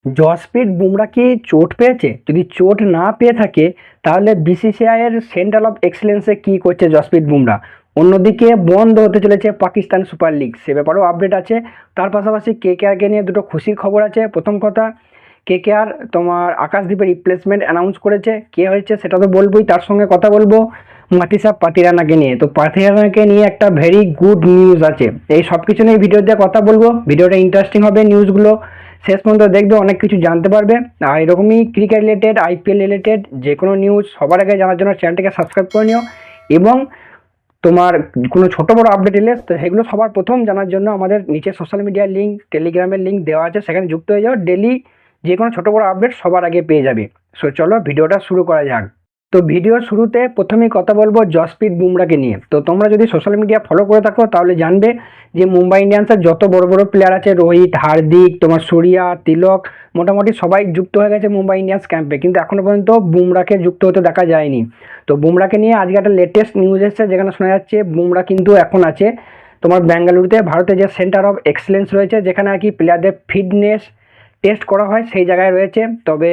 জসপ্রীত বুমরা কি চোট পেয়েছে? যদি চোট না পেয়ে থাকে তাহলে বিসিসিআই এর সেন্টার অফ এক্সেলেন্সে কি করছে জসপ্রীত বুমরা? অন্যদিকে বন্ধ হতে চলেছে পাকিস্তান সুপার লিগ, সে ব্যাপারেও আপডেট আছে। তার পাশাপাশি কেকেআরকে নিয়ে দুটো খুশির খবর আছে। প্রথম কথা, কেকেআর তোমার আকাশদীপের রিপ্লেসমেন্ট অ্যানাউন্স করেছে। কে হয়েছে সেটা তো বলবোই, তার সঙ্গে কথা বলবো মাতিসা পাতিরানাকে নিয়ে। তো পাতিরানাকে নিয়ে একটা ভেরি গুড নিউজ আছে। এই সব কিছু নিয়ে ভিডিওতে কথা বলবো। ভিডিওটা ইন্টারেস্টিং হবে, নিউজগুলো শেষ পর্যন্ত দেখবে, অনেক কিছু জানতে পারবে। আর এরকমই ক্রিকেট রিলেটেড, আইপিএল রিলেটেড যে কোনো নিউজ সবার আগে জানার জন্য চ্যানেলটিকে সাবস্ক্রাইব করে নিও। এবং তোমার কোনো ছোটো বড়ো আপডেট এলে তো সেগুলো সবার প্রথম জানার জন্য আমাদের নিচে সোশ্যাল মিডিয়ার লিঙ্ক, টেলিগ্রামের লিঙ্ক দেওয়া আছে, সেখানে যুক্ত হয়ে যাও। ডেলি যে কোনো ছোটো বড়ো আপডেট সবার আগে পেয়ে যাবে। সো চলো ভিডিওটা শুরু করা যাক। তো ভিডিওর শুরুতে প্রথমেই কথা বলবো জসপ্রীত বুমরাকে নিয়ে। তো তোমরা যদি সোশ্যাল মিডিয়া ফলো করে থাকো তাহলে জানবে যে মুম্বাই ইন্ডিয়ান্সের যত বড় বড় প্লেয়ার আছে, রোহিত, হার্দিক, তোমার সূর্যা, তিলক, মোটামুটি সবাই যুক্ত হয়ে গেছে মুম্বাই ইন্ডিয়ান্স ক্যাম্পে, কিন্তু এখনও পর্যন্ত বুমরাকে যুক্ত হতে দেখা যায়নি। তো বুমরাকে নিয়ে আজকে একটা লেটেস্ট নিউজ এসেছে, যেখানে শোনা যাচ্ছে বুমরা কিন্তু এখন আছে তোমার বেঙ্গালুরুতে, ভারতের যে সেন্টার অফ এক্সেলেন্স রয়েছে, যেখানে আর কি প্লেয়ারদের ফিটনেস টেস্ট করা হয়, সেই জায়গায় রয়েছে। তবে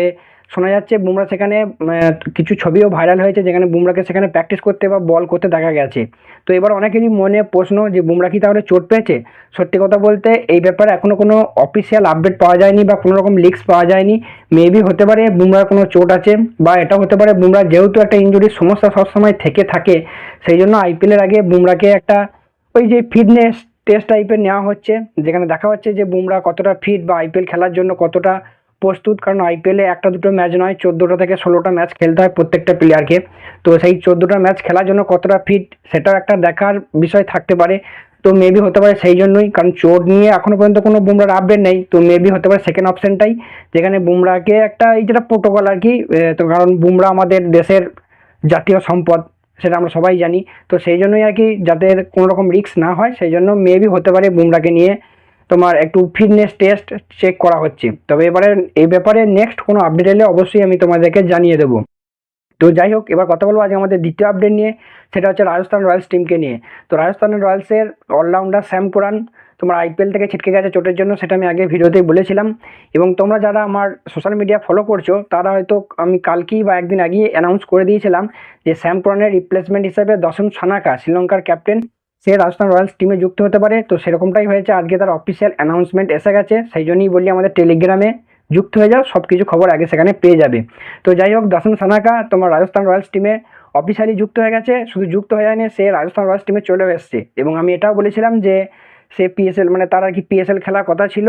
শোনা যাচ্ছে বুমরা সেখানে কিছু ছবিও ভাইরাল হয়েছে, যেখানে বুমরাকে সেখানে প্র্যাকটিস করতে বা বল করতে দেখা গেছে। তো এবার অনেকেরই মনে প্রশ্ন যে বুমরা কি তাহলে চোট পেয়েছে? সত্যি কথা বলতে এই ব্যাপারে এখনও কোনো অফিসিয়াল আপডেট পাওয়া যায়নি বা কোনো রকম লিক্স পাওয়া যায়নি। মেবি হতে পারে বুমরার কোনো চোট আছে, বা এটা হতে পারে বুমরা যেহেতু একটা ইনজুরির সমস্যা সবসময় থেকে থাকে, সেই জন্য আইপিএলের আগে বুমরাকে একটা ওই যে ফিটনেস টেস্ট টাইপের নেওয়া হচ্ছে, যেখানে দেখা হচ্ছে যে বুমরা কতটা ফিট বা আইপিএল খেলার জন্য কতটা প্রস্তুত। কারণ আইপিএলে একটা দুটো ম্যাচ নয়, 14টা থেকে 16টা ম্যাচ খেলতে হয় প্রত্যেকটা প্লেয়ারকে। তো সেই 14টা ম্যাচ খেলার জন্য কতটা ফিট সেটাও একটা দেখার বিষয় থাকতে পারে। তো মেবি হতে পারে সেই জন্যই, কারণ চোট নিয়ে এখনও পর্যন্ত কোনো বুমরার আপডেট নেই। তো মেবি হতে পারে সেকেন্ড অপশানটাই, যেখানে বুমরাকে একটা এই যেটা প্রোটোকল আর কি। তো কারণ বুমরা আমাদের দেশের জাতীয় সম্পদ, সেটা আমরা সবাই জানি। তো সেই জন্যই আর কি, যাতে কোনো রকম রিস্ক না হয়, সেই জন্য মেবি হতে পারে বুমরাকে নিয়ে তোমার একটু ফিটনেস টেস্ট চেক করা হচ্ছে। তবে এবারে এই ব্যাপারে নেক্সট কোনো আপডেট এলে অবশ্যই আমি তোমাদেরকে জানিয়ে দেবো। তো যাই হোক, এবার কথা বলবো আজকে আমাদের দ্বিতীয় আপডেট নিয়ে, সেটা হচ্ছে রাজস্থান রয়্যালস টিমকে নিয়ে। তো রাজস্থান রয়্যালসের অলরাউন্ডার স্যাম কুরান তোমার আইপিএল থেকে ছিটকে গেছে চোটের জন্য, সেটা আমি আগে ভিডিওতেই বলেছিলাম। এবং তোমরা যারা আমার সোশ্যাল মিডিয়া ফলো করছো তারা হয়তো আমি কালকেই বা একদিন আগেই অ্যানাউন্স করে দিয়েছিলাম যে স্যাম কুরানের রিপ্লেসমেন্ট হিসেবে দশম সানাকা, শ্রীলঙ্কার ক্যাপ্টেন, সে রাজস্থান রয়্যালস টিমে যুক্ত হতে পারে। তো সেরকমটাই হয়েছে, আজকে তার অফিসিয়াল অ্যানাউন্সমেন্ট এসে গেছে। সেই জন্যই বলি আমাদের টেলিগ্রামে যুক্ত হয়ে যাও, সব কিছু খবর আগে সেখানে পেয়ে যাবে। তো যাই হোক, দাসন সানাকা তোমার রাজস্থান রয়্যালস টিমে অফিসিয়ালি যুক্ত হয়ে গেছে। শুধু যুক্ত হয়ে যায়নি, সে রাজস্থান রয়্যালস টিমে চলেও এসছে। এবং আমি এটাও বলেছিলাম যে সে পিএসএল মানে তার আর কি পিএসএল খেলার কথা ছিল,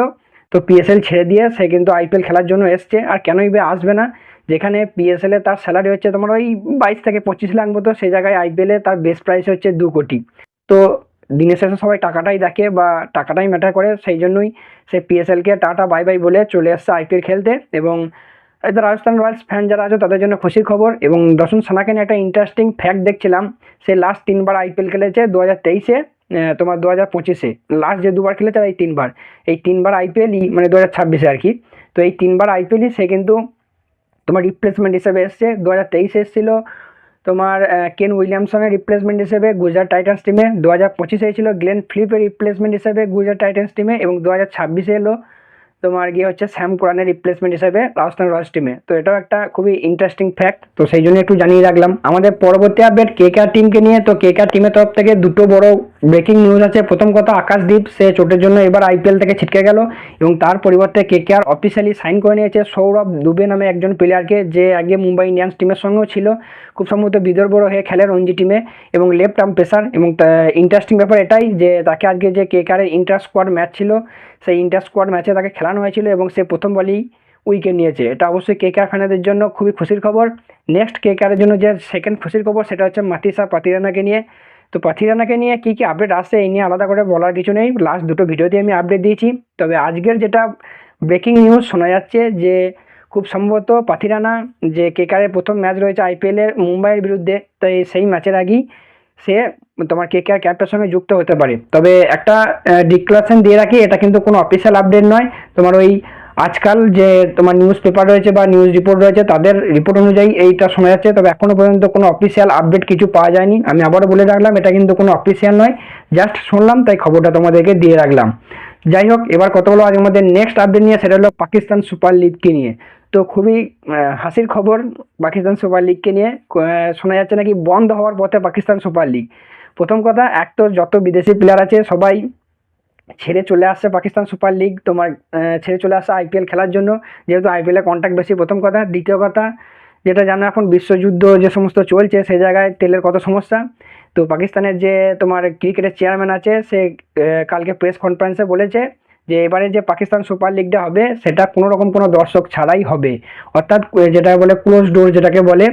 তো পিএসএল ছেড়ে দিয়ে সে কিন্তু আইপিএল খেলার জন্য এসছে। আর কেনই বা আসবে না, যেখানে পিএসএলে তার স্যালারি হচ্ছে তোমার ওই 22 থেকে 25 লাখ মতো, সেই জায়গায় আইপিএলে তার বেস্ট প্রাইস হচ্ছে 2 কোটি। তো দিনের শেষে সবাই টাকাটাই দেখে বা টাকাটাই ম্যাটার করে, সেই জন্যই সে পিএসএলকে টাটা বাই বাই বলে চলে আসছে আইপিএল খেলতে। এবং এই রাজস্থান রয়্যালস ফ্যান যারা আছে তাদের জন্য খুশির খবর। এবং দর্শন সানাকে নিয়ে একটা ইন্টারেস্টিং ফ্যাক্ট দেখছিলাম, সে লাস্ট 3বার আইপিএল খেলেছে, 2023-এ, তোমার 2025-এ, লাস্ট যে 2বার খেলেছে এই 3বার, এই 3বার আইপিএলই মানে 2026-এ আর কি। তো এই 3বার আইপিএলই সে কিন্তু তোমার রিপ্লেসমেন্ট হিসেবে এসছে। 2023-এ এসেছিল তোমার কেন উইলিয়ামসনের রিপ্লেসমেন্ট হিসেবে গুজরাট টাইটান্স টিমে, 2025-এ ছিল গ্লেন ফিলিপের রিপ্লেসমেন্ট হিসেবে গুজরাট টাইটান্স টিমে, এবং 2026-এ এলো তোমার গিয়ে হচ্ছে স্যাম কুরানের রিপ্লেসমেন্ট হিসেবে রাজস্থান রয়্যালস টিমে। তো এটাও একটা খুবই ইন্টারেস্টিং ফ্যাক্ট, তো সেই জন্য একটু জানিয়ে রাখলাম। আমাদের পরবর্তী আপডেট কেকেআর টিমকে নিয়ে। তো কেকেআর টিমের তরফ থেকে দুটো বড় ব্রেকিং নিউজ আছে। প্রথম কথা, আকাশদীপ সে চোটের জন্য এবার আইপিএল থেকে ছিটকে গেল, এবং তার পরিবর্তে কেকেআর অফিসিয়ালি সাইন করে নিয়েছে সৌরভ দুবে নামে একজন প্লেয়ারকে, যে আগে মুম্বাই ইন্ডিয়ান্স টিমের সঙ্গেও ছিল, খুব সম্ভবত বিদর্ভর হয়ে খেলে রঞ্জি টিমে, এবং লেফট আর্ম পেসার। এবং ইন্টারেস্টিং ব্যাপার এটাই যে তাকে আজকে যে কেকেআরের ইন্টার স্কোয়াড ম্যাচ ছিল, সেই ইন্টার স্কোয়াড ম্যাচে তাকে খেলানো হয়েছিল এবং সে প্রথম বলেই উইকেট নিয়েছে। এটা অবশ্যই কেকেআর ফ্যানদের জন্য খুবই খুশির খবর। নেক্সট কেকেআরের জন্য যে সেকেন্ড খুশির খবর, সেটা হচ্ছে মাতিসা পাতিরানাকে নিয়ে। তো পাতিরানাকে নিয়ে কী কী আপডেট আসছে এই নিয়ে আলাদা করে বলার কিছু নেই, লাস্ট দুটো ভিডিওতে আমি আপডেট দিয়েছি। তবে আজকের যেটা ব্রেকিং নিউজ শোনা যাচ্ছে যে খুব সম্ভবত পাতিরানা, যে কেকেআরের প্রথম ম্যাচ রয়েছে আইপিএলের মুম্বাইয়ের বিরুদ্ধে, তো সেই ম্যাচের আগেই সে তোমার কেকেআর ক্যাম্পের সঙ্গে যুক্ত হতে পারে। তবে একটা ডিক্লারেশন দিয়ে রাখি, এটা কিন্তু কোনো অফিসিয়াল আপডেট নয়। তোমার ওই আজকাল যে তোমার নিউজ পেপার রয়েছে বা নিউজ রিপোর্ট রয়েছে, তাদের রিপোর্ট অনুযায়ী এইটা শোনা যাচ্ছে। তবে এখনও পর্যন্ত কোনো অফিসিয়াল আপডেট কিছু পাওয়া যায়নি। আমি আবারও বলে রাখলাম, এটা কিন্তু কোনো অফিসিয়াল নয়, জাস্ট শুনলাম তাই খবরটা তোমাদেরকে দিয়ে রাখলাম। যাই হোক, এবার কথা বলো আজ আমাদের নেক্সট আপডেট নিয়ে, সেটা হলো পাকিস্তান সুপার লিগকে নিয়ে। তো খুবই হাসির খবর পাকিস্তান সুপার লিগকে নিয়ে। শোনা যাচ্ছে নাকি বন্ধ হওয়ার পথে পাকিস্তান সুপার লিগ। প্রথম কথা, এক তো যত বিদেশি প্লেয়ার আছে সবাই ছেড়ে চলে আসছে পাকিস্তান সুপার লিগ, তোমার ছেড়ে চলে আসছে আইপিএল খেলার জন্য, যেহেতু আইপিএলে কন্ট্যাক্ট বেশি, প্রথম কথা। দ্বিতীয় কথা, যেটা জানো এখন বিশ্বযুদ্ধ যে সমস্ত চলছে সেই জায়গায় তেলের কত সমস্যা। তো পাকিস্তানের যে তোমার ক্রিকেটের চেয়ারম্যান আছে, সে কালকে প্রেস কনফারেন্সে বলেছে যে এবারে যে পাকিস্তান সুপার লিগটা হবে সেটা কোনো রকম কোনো দর্শক ছাড়াই হবে। অর্থাৎ যেটা বলে ক্লোজ ডোর যেটাকে বলে,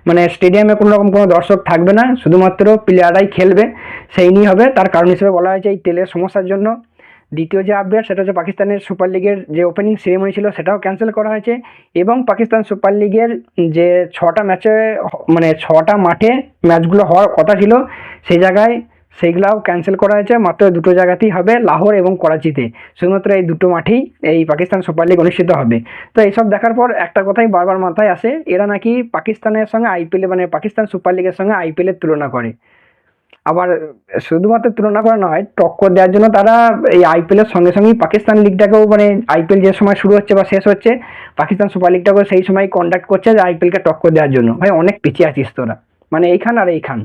মানে স্টেডিয়ামে কোনো রকম কোনো দর্শক থাকবে না, শুধুমাত্র প্লেয়াররাই খেলবে, সেই নিয়ে হবে। তার কারণ হিসেবে বলা হয়েছে এই তেলের সমস্যার জন্য। দ্বিতীয় যে আপডেট সেটা হচ্ছে পাকিস্তানের সুপার লিগের যে ওপেনিং সেরেমনি ছিল সেটাও ক্যান্সেল করা হয়েছে, এবং পাকিস্তান সুপার লিগের যে 6টা ম্যাচে মানে 6টা মাঠে ম্যাচগুলো হওয়ার কথা ছিল সেই জায়গায় সেইগুলাও ক্যান্সেল করা হয়েছে। মাত্র দুটো জায়গাতেই হবে, লাহোর এবং করাচিতে, শুধুমাত্র এই দুটো মাঠেই এই পাকিস্তান সুপার লিগ অনুষ্ঠিত হবে। তো এইসব দেখার পর একটা কথাই বারবার মাথায় আসে, এরা নাকি পাকিস্তানের সঙ্গে আইপিএল মানে পাকিস্তান সুপার লিগের সঙ্গে আইপিএলের তুলনা করে। আবার শুধুমাত্র তুলনা করা নয়, টক্কর দেওয়ার জন্য তারা এই আইপিএলের সঙ্গে সঙ্গেই পাকিস্তান লিগটাকেও, মানে আইপিএল যে সময় শুরু হচ্ছে বা শেষ হচ্ছে, পাকিস্তান সুপার লিগটাকেও সেই সময় কন্ডাক্ট করছে যে আইপিএলকে টক্কর দেওয়ার জন্য। ভাই অনেক পিছিয়ে আছিস তোরা, মানে এইখান আর এইখান,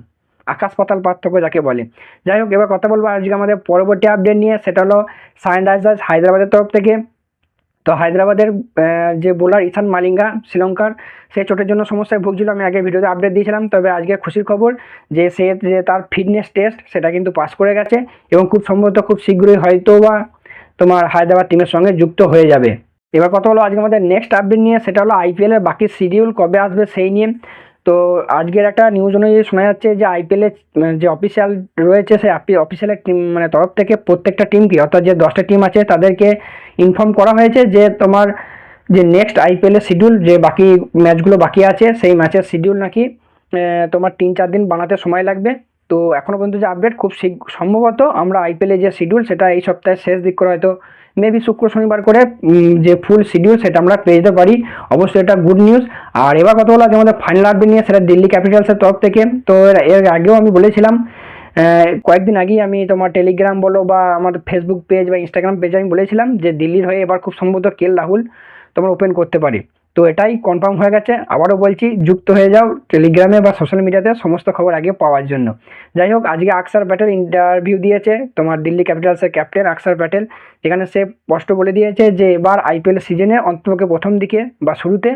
আকাশ পাতাল পার্থক্য যাকে বলে। যাই হোক, এবার কথা বলবো আজকে আমাদের পরবর্তী আপডেট নিয়ে, সেটা হলো সানরাইজার্স হায়দ্রাবাদের তরফ থেকে। তো হায়দ্রাবাদের যে বোলার ইশান মালিঙ্গা শ্রীলঙ্কার, সে চোটের জন্য সমস্যায় ভুগছিল, আমি আগের ভিডিওতে আপডেট দিয়েছিলাম। তবে আজকে খুশির খবর যে সে যে তার ফিটনেস টেস্ট সেটা কিন্তু পাস করে গেছে, এবং খুব সম্ভবত খুব শীঘ্রই হয়তো বা তোমার হায়দ্রাবাদ টিমের সঙ্গে যুক্ত হয়ে যাবে। এবার কথা হলো আজকে আমাদের নেক্সট আপডেট নিয়ে, সেটা হলো আইপিএলের বাকি শিডিউল কবে আসবে সেই নিয়ে। তো আজকের একটা নিউজ অনুযায়ী শোনা যাচ্ছে যে আইপিএলের যে অফিসিয়াল রয়েছে সেই অফিসিয়ালের টিম মানে তরফ থেকে প্রত্যেকটা টিমকে, অর্থাৎ যে 10টা টিম আছে তাদেরকে ইনফর্ম করা হয়েছে যে তোমার যে নেক্সট আইপিএলের শিডিউল, যে বাকি ম্যাচগুলো বাকি আছে সেই ম্যাচের শিডিউল নাকি তোমার 3-4 দিন বানাতে সময় লাগবে। তো এখনও পর্যন্ত যে আপডেট, খুব সম্ভবত আমরা আইপিএলের যে শিডিউল সেটা এই সপ্তাহের শেষ দিক করে হয়তো মেবি শুক্র শনিবার করে যে ফুল শিডিউল সেটা আমরা পেয়ে যেতে পারি। অবশ্যই এটা গুড নিউজ। আর এবার কথা হলো যে আমাদের ফাইনাল আপডেট নিয়ে, সেটা দিল্লি ক্যাপিটালসের তরফ থেকে। তো এর আগেও আমি বলেছিলাম, কয়েকদিন আগেই আমি তোমার টেলিগ্রাম বলো বা আমার ফেসবুক পেজ বা ইনস্টাগ্রাম পেজে আমি বলেছিলাম যে দিল্লির হয়ে এবার খুব সম্ভবত কেএল রাহুল তোমার ওপেন করতে পারে। তো এটাই কনফার্ম হয়ে গেছে। আবারও বলছি, যুক্ত হয়ে যাও টেলিগ্রামে বা সোশ্যাল মিডিয়াতে সমস্ত খবর আগে পাওয়ার জন্য। যাই হোক, আজকে আকসার প্যাটেল ইন্টারভিউ দিয়েছে তোমার দিল্লি ক্যাপিটালসের ক্যাপ্টেন আকসার প্যাটেল, যেখানে সে স্পষ্ট বলে দিয়েছে যে এবার আইপিএল সিজনে অন্তত প্রথম দিকে বা শুরুতে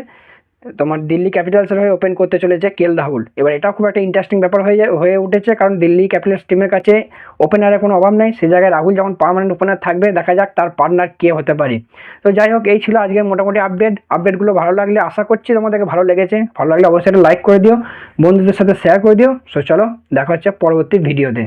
তোমার দিল্লি ক্যাপিটালসের হয়ে ওপেন করতে চলেছে কেএল রাহুল। এবার এটাও খুব একটা ইন্টারেস্টিং ব্যাপার হয়ে উঠেছে, কারণ দিল্লি ক্যাপিটালস টিমের কাছে ওপেনারের কোনো অভাব নেই। সে জায়গায় রাহুল যখন পার্মানেন্ট ওপেনার থাকবে, দেখা যাক তার পার্টনার কে হতে পারে। তো যাই হোক, এই ছিল আজকের মোটামুটি আপডেটগুলো ভালো লাগলে, আশা করছি তোমাদেরকে ভালো লেগেছে। ভালো লাগলে অবশ্যই একটা লাইক করে দিও, বন্ধুদের সাথে শেয়ার করে দিও। সো চলো, দেখা হচ্ছে পরবর্তী ভিডিওতে।